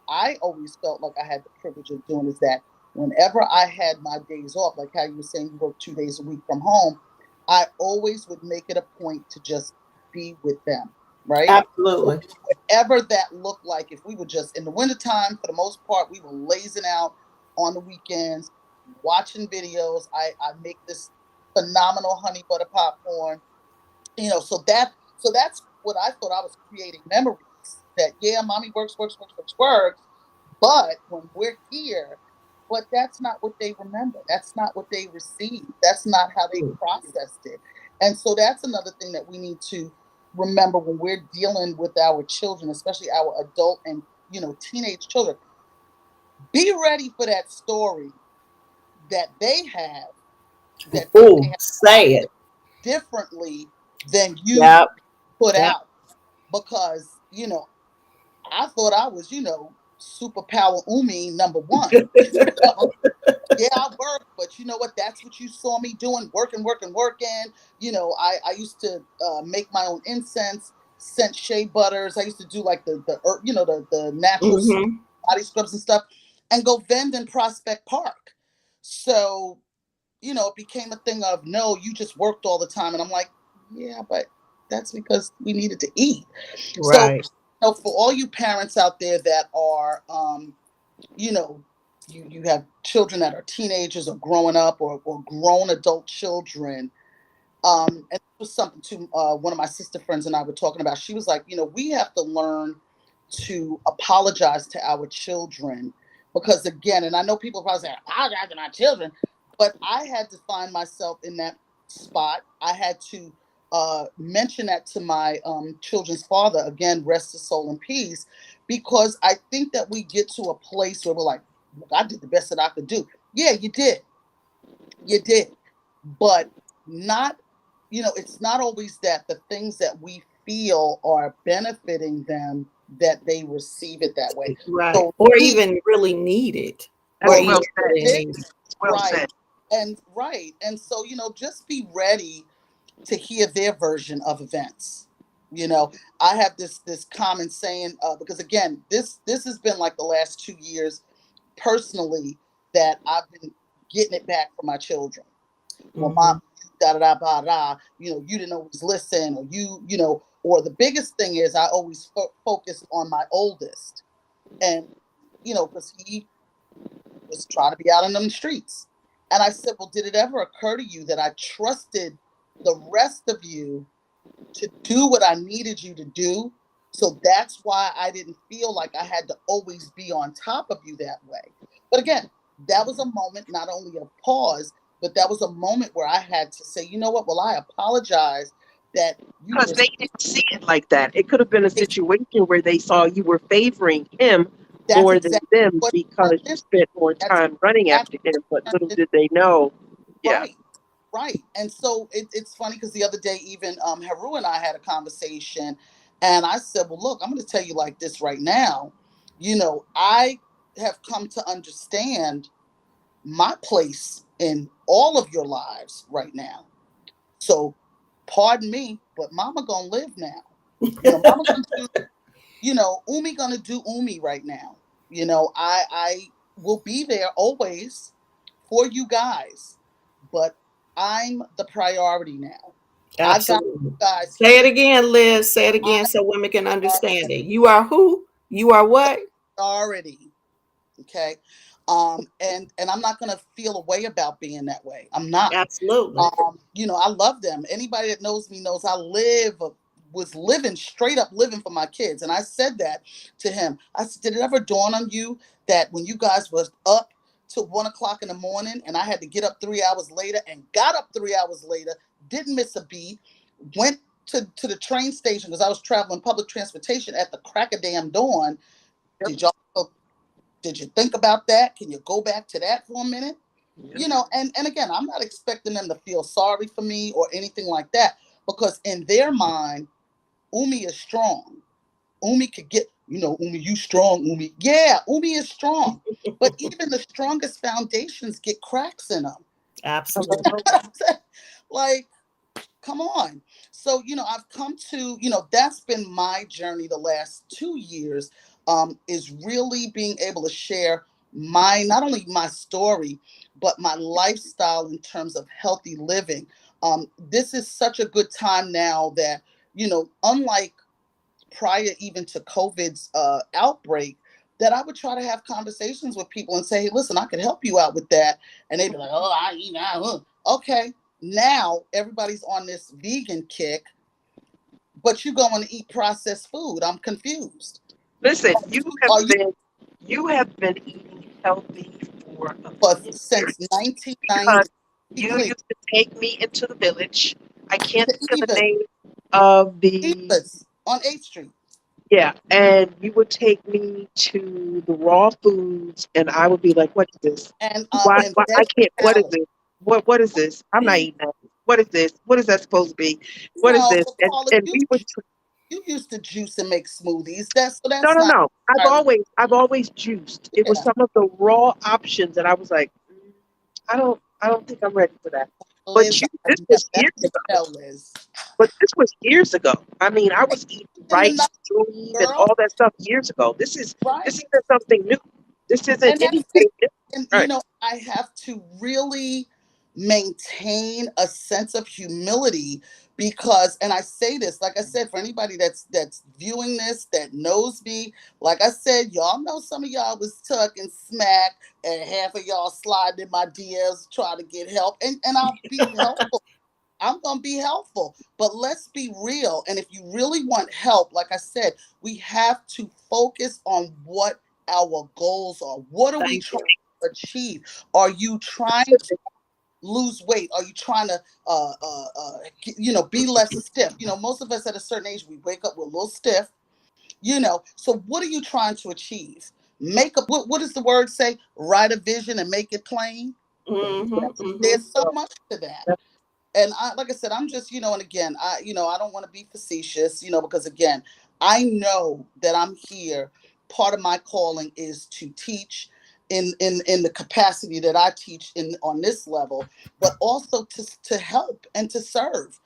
I always felt like I had the privilege of doing is that whenever I had my days off, like how you were saying you work 2 days a week from home, I always would make it a point to just be with them, right? So Absolutely. whatever that looked like, if we were just in the wintertime, for the most part, we were lazing out on the weekends, watching videos. I make this phenomenal honey butter popcorn, so that's what I thought. I was creating memories that, yeah, mommy works, works, works, works, works, but when we're here, but that's not what they remember. That's not what they received. That's not how they processed it. And so that's another thing that we need to remember when we're dealing with our children, especially our adult and teenage children. Be ready for that story that they have, that they may Oh, have say processed it. differently than you Yep. put Yep. out. Because I thought I was, superpower Umi number one. Yeah, I work, but you know what? That's what you saw me doing, working, working, working. I used to make my own incense, scent shea butters. I used to do like the natural Mhm. body scrubs and stuff, and go vend in Prospect Park. So it became a thing of, no, you just worked all the time, and I'm like, yeah, but that's because we needed to eat. So, Right. for all you parents out there that are, you know, you have children that are teenagers or growing up, or grown adult children. And it was something to one of my sister friends and I were talking about. She was like, we have to learn to apologize to our children because, again, and I know people probably say, apologize to my children, but I had to find myself in that spot. I had to mention that to my children's father, again, rest his soul in peace, because I think that we get to a place where we're like, look, I did the best that I could do. Yeah, you did. You did. But not, it's not always that the things that we feel are benefiting them that they receive it that way. Right. So Or be even really need it. Or That's or even well even said. really big, need it. Well right. said. And so, just be ready to hear their version of events. You know, I have this common saying, because again, this has been like the last 2 years personally that I've been getting it back for my children. Well, Mhm. mom, da da da da da. You didn't always listen, or or the biggest thing is I always focused on my oldest, and because he was trying to be out on them streets, and I said, well, did it ever occur to you that I trusted the rest of you to do what I needed you to do? So that's why I didn't feel like I had to always be on top of you that way. But again, that was a moment, not only a pause, but that was a moment where I had to say, you know what? Well, I apologize that you Because were. they didn't see it like that. It could have been a situation where they saw you were favoring him That's more than exactly them what because turned you in. spent more That's time running after exactly him. what But turned little in. did they know. Yeah. Right. Right. And so it's funny because the other day, even Haru and I had a conversation, and I said, well, look, I'm going to tell you like this right now. I have come to understand my place in all of your lives right now. So pardon me, but mama gonna live now. Mama gonna do, Umi gonna do Umi right now. I will be there always for you guys, but I'm the priority now. Absolutely. I got you guys. Say it again, Liz. Say it again so women can understand it. You are who? You are what? Priority. Okay. And I'm not gonna feel a way about being that way. I'm not. Absolutely. I love them. Anybody that knows me knows I was living straight up living for my kids. And I said that to him. I said, did it ever dawn on you that when you guys was up till 1 o'clock in the morning and I had to get up 3 hours later and got up 3 hours later, didn't miss a beat, went to the train station because I was traveling public transportation at the crack of damn dawn. Yep. Did you think about that? Can you go back to that for a minute? Yep. And again, I'm not expecting them to feel sorry for me or anything like that, because in their mind, Umi is strong. Umi could get, Umi, you strong, Umi. Yeah, Umi is strong. But even the strongest foundations get cracks in them. Absolutely. Like, come on. So, I've come to, that's been my journey the last 2 years, is really being able to share not only my story, but my lifestyle in terms of healthy living. This is such a good time now that, unlike prior even to COVID's outbreak, that I would try to have conversations with people and say, hey, listen, I could help you out with that. And they'd be like, oh, okay. Now everybody's on this vegan kick, but you going to eat processed food. I'm confused. Listen, you have been eating healthy since 1990. You used to take me into the village. I can't think of the name of Eva's on 8th Street. Yeah, and you would take me to the raw foods, and I would be like, "What is this? And why I can't? What is this? What is this? I'm not eating that. What is this? What is that supposed to be? What is this?" And we would. You used to juice and make smoothies. That's no. I've always juiced. It was some of the raw options, and I was like, I don't think I'm ready for that. But this was years ago. But this was years ago. I mean, I was eating rice, beans, and all that stuff years ago. This isn't something new. This isn't anything new. And I have to really maintain a sense of humility, because, and I say this, like I said, for anybody that's viewing this, that knows me, like I said, y'all know some of y'all was talking smack, and half of y'all sliding in my DMs trying to get help, and I'll be helpful. I'm going to be helpful, but let's be real. And if you really want help, like I said, we have to focus on what our goals are. What are we trying to achieve? Are you trying to lose weight? Are you trying to, be less stiff? Most of us at a certain age, we wake up, we're a little stiff, So what are you trying to achieve? What does the word say? Write a vision and make it plain. There's so much to that. And like I said, I'm just, and again, I don't want to be facetious, because again, I know that I'm here. Part of my calling is to teach in the capacity that I teach on this level, but also to help and to serve,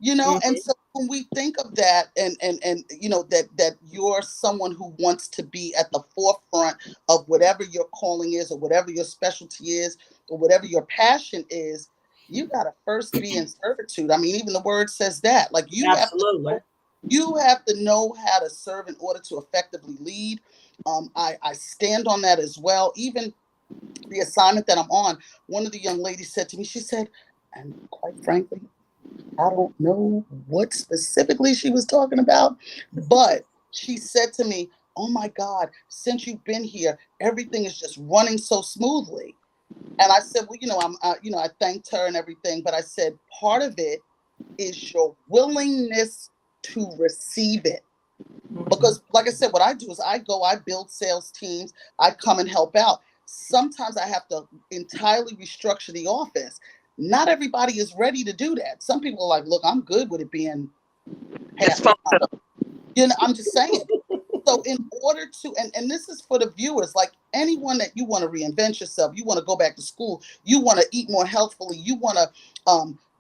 And so when we think of that, and that you're someone who wants to be at the forefront of whatever your calling is, or whatever your specialty is, or whatever your passion is, you got to first be in servitude. I mean, even the word says that. Like you have to know how to serve in order to effectively lead. I stand on that as well. Even the assignment that I'm on, one of the young ladies said to me, she said, and quite frankly, I don't know what specifically she was talking about, but she said to me, oh my God, since you've been here, everything is just running so smoothly. And I said, well, I thanked her and everything, but I said, part of it is your willingness to receive it. Because like I said, what I do is I build sales teams, I come and help out. Sometimes I have to entirely restructure the office. Not everybody is ready to do that. Some people are like, look, I'm good with it being half. I'm just saying. So in order to, and this is for the viewers, like anyone that you want to reinvent yourself, you want to go back to school, you want to eat more healthfully, you want to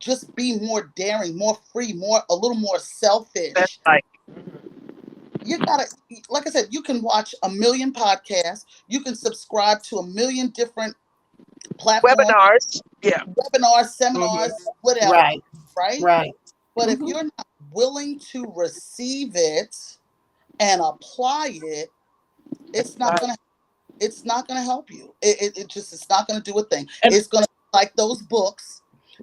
just be more daring, more free, a little more selfish. That's like, You gotta, like I said, you can watch a million podcasts, you can subscribe to a million different platforms, webinars, seminars, whatever, Right. right? But if you're not willing to receive it and apply it, it's not gonna help you. It's not gonna do a thing. It's gonna be like those books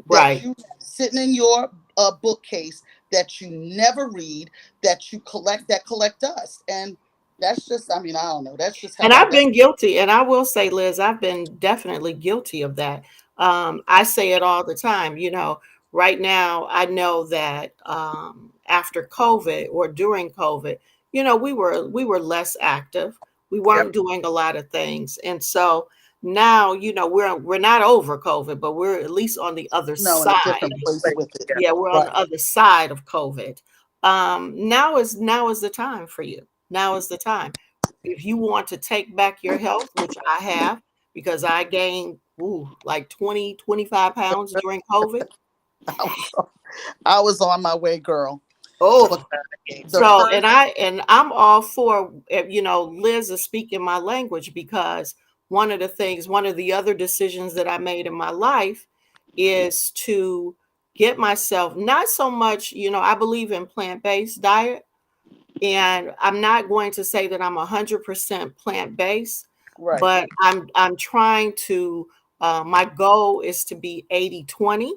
that you sitting in your bookcase that you never read, that you collect dust. And that's just, I mean, I don't know. That's just how. And I've been guilty. And I will say, Liz, I've been definitely guilty of that. I say it all the time. You know, right now, I know that after COVID or during COVID, you know, we were less active. We weren't doing a lot of things. And so now, you know, we're not over COVID, but we're at least on the other side. In a different place with it. Yeah, we're on the other side of COVID. Now is the time for you. Now is the time. If you want to take back your health, which I have, because I gained like 20, 25 pounds during COVID. I was on my way, girl. Oh, so and I'm all for, you know, Liz is speaking my language, because one of the other decisions that I made in my life is to get myself, not so much, you know, I believe in plant-based diet, and I'm not going to say that I'm 100% plant-based, but I'm trying to, my goal is to be 80-20.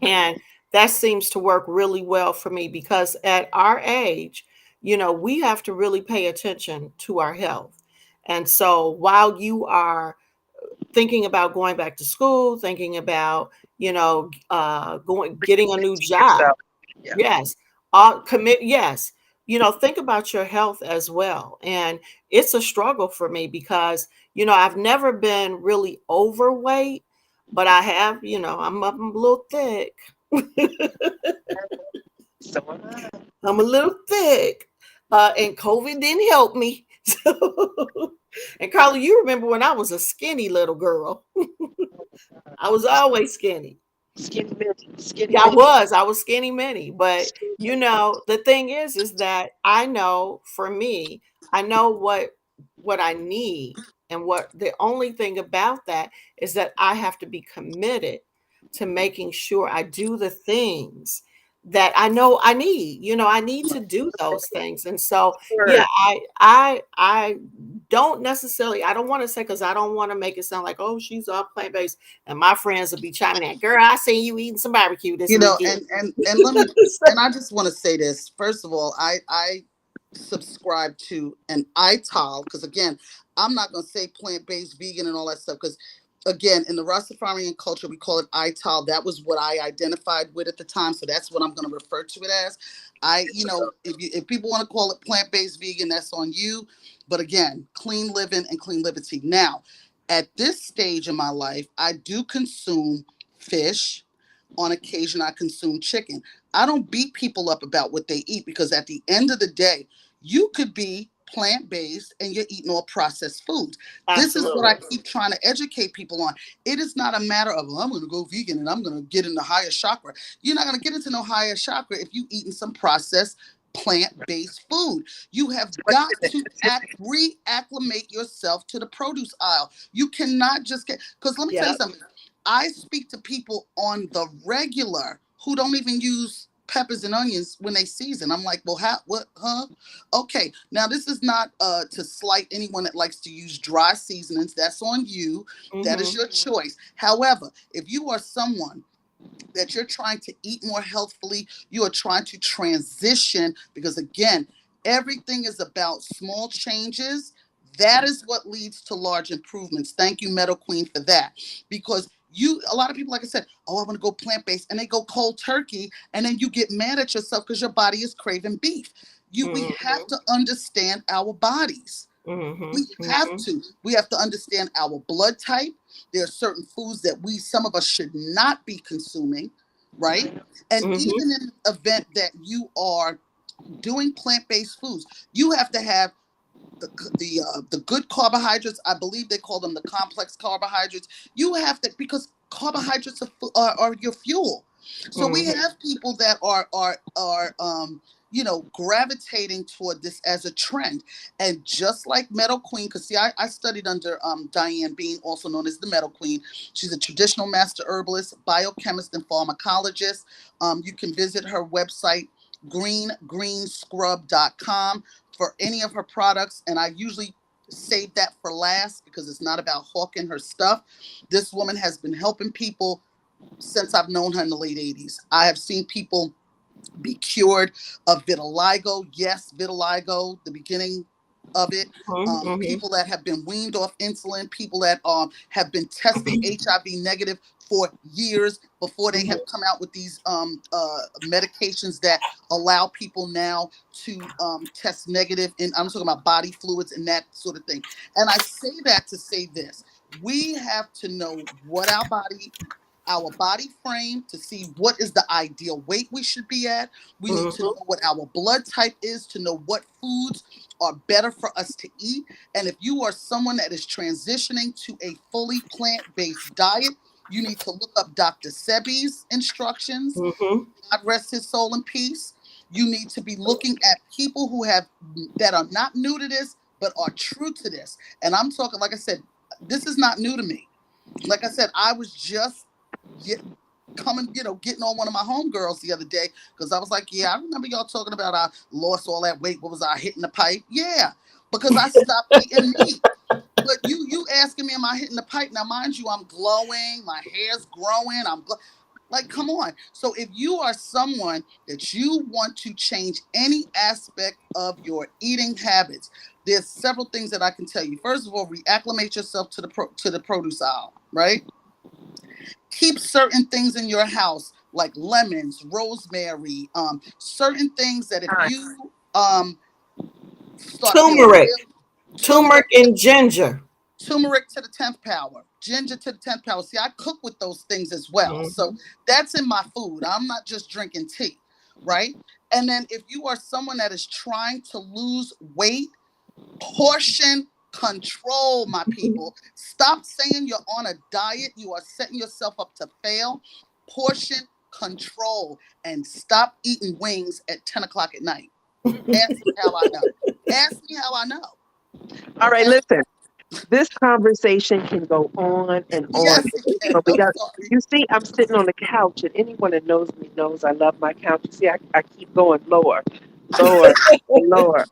And that seems to work really well for me, because at our age, you know, we have to really pay attention to our health. And so while you are thinking about going back to school, thinking about, you know, getting a new job, yes, yes, you know, think about your health as well. And it's a struggle for me because, you know, I've never been really overweight, but I have, you know, I'm a little thick. I'm a little thick. And COVID didn't help me. And Carla, you remember when I was a skinny little girl? I was always skinny. Skinny Minnie. I was skinny Minnie. But you know, the thing is that I know, for me, I know what I need. And what the only thing about that is that I have to be committed to making sure I do the things that I know I need. You know, I need to do those things. And so, yeah, I don't necessarily, I don't want to say, because I don't want to make it sound like, oh, she's all plant-based, and my friends will be chiming in, girl, I seen you eating some barbecue this weekend. And let me, and I just want to say this. First of all, I subscribe to an ITAL, because again, I'm not going to say plant-based, vegan, and all that stuff, because again, in the Rastafarian culture, we call it ITAL. That was what I identified with at the time, so that's what I'm going to refer to it as. You know, if people want to call it plant-based, vegan, that's on you. But again, clean living and clean liberty. Now, at this stage in my life, I do consume fish. On occasion, I consume chicken. I don't beat people up about what they eat, because at the end of the day, you could be plant-based and you're eating all processed foods. This is what I keep trying to educate people on. It is not a matter of, well, I'm going to go vegan and I'm going to get in the higher chakra. You're not going to get into no higher chakra if you eating some processed plant-based food. You have got to reacclimate yourself to the produce aisle. You cannot just get, because let me tell you something. I speak to people on the regular who don't even use peppers and onions when they season. I'm like, well, okay. Now, this is not to slight anyone that likes to use dry seasonings. That's on you. Mm-hmm. That is your choice. However, if you are someone that you're trying to eat more healthfully, you are trying to transition, because again, everything is about small changes. That is what leads to large improvements. Thank you, Meadow Queen, for that. Because a lot of people, like I said, oh, I want to go plant-based, and they go cold turkey, and then you get mad at yourself because your body is craving beef. We have to understand our bodies. We have to. We have to understand our blood type. There are certain foods that some of us should not be consuming, right? And even in the event that you are doing plant-based foods, you have to have the good carbohydrates. I believe they call them the complex carbohydrates. You have to, because carbohydrates are your fuel. So we have people that are gravitating toward this as a trend. And just like Meadow Queen, because see, I studied under Diane Bean, also known as the Meadow Queen. She's a traditional master herbalist, biochemist, and pharmacologist. You can visit her website, greengreenscrub.com, for any of her products. And I usually save that for last because it's not about hawking her stuff. This woman has been helping people since I've known her in the late 80s. I have seen people be cured of vitiligo. Yes, vitiligo, the beginning of it. People that have been weaned off insulin, people that have been tested HIV negative for years before they have come out with these medications that allow people now to test negative. And I'm talking about body fluids and that sort of thing. And I say that to say this: we have to know what our body frame, to see what is the ideal weight we should be at. We need to know what our blood type is, to know what foods are better for us to eat. And if you are someone that is transitioning to a fully plant-based diet, you need to look up Dr. Sebi's instructions. God rest his soul in peace. You need to be looking at people that are not new to this, but are true to this. And I'm talking, like I said, this is not new to me. Like I said, I was just getting on one of my homegirls the other day, because I was like, yeah, I remember y'all talking about I lost all that weight. What was I hitting the pipe? Yeah, because I stopped eating meat. But you asking me, am I hitting the pipe? Now, mind you, I'm glowing, my hair's growing, like, come on. So if you are someone that you want to change any aspect of your eating habits, there's several things that I can tell you. First of all, reacclimate yourself to the produce aisle, right? Keep certain things in your house, like lemons, rosemary, certain things that if you start turmeric and ginger. Turmeric to the 10th power, ginger to the 10th power. See, I cook with those things as well. So that's in my food. I'm not just drinking tea, right? And then if you are someone that is trying to lose weight, portion control, my people. Stop saying you're on a diet. You are setting yourself up to fail. Portion control, and stop eating wings at 10 o'clock at night. Ask me how I know. Ask me how I know. All right, listen. This conversation can go on and on. Yes, But you see, I'm sitting on the couch, and anyone that knows me knows I love my couch. You see, I keep going lower, lower.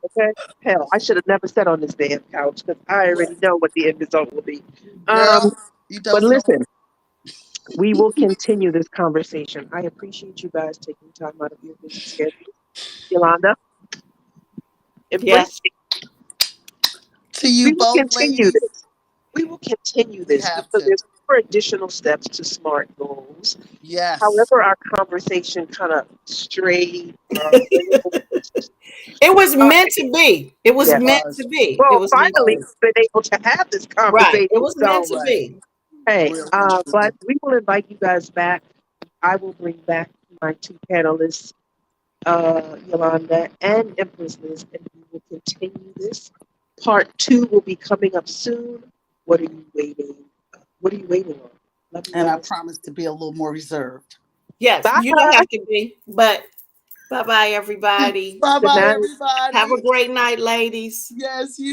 Okay? Hell, I should have never sat on this damn couch, because I already know what the end result will be. But listen, we will continue this conversation. I appreciate you guys taking time out of your busy schedule. Yolanda? Yes. To you both, ladies. We will continue this because there's more additional steps to SMART goals. Yes. However, our conversation kind of strayed. It was meant to be. It was meant to be. Well, finally, we've been able to have this conversation. Right. It was meant to be. Hey, but we will invite you guys back. I will bring back my two panelists, Yolanda and Empress Liz, and we will continue this. Part 2 will be coming up soon. What are you waiting? What are you waiting on? And I promise to be a little more reserved. Yes, you don't have to be. But bye-bye, everybody. Bye-bye, everybody. Have a great night, ladies. Yes, you.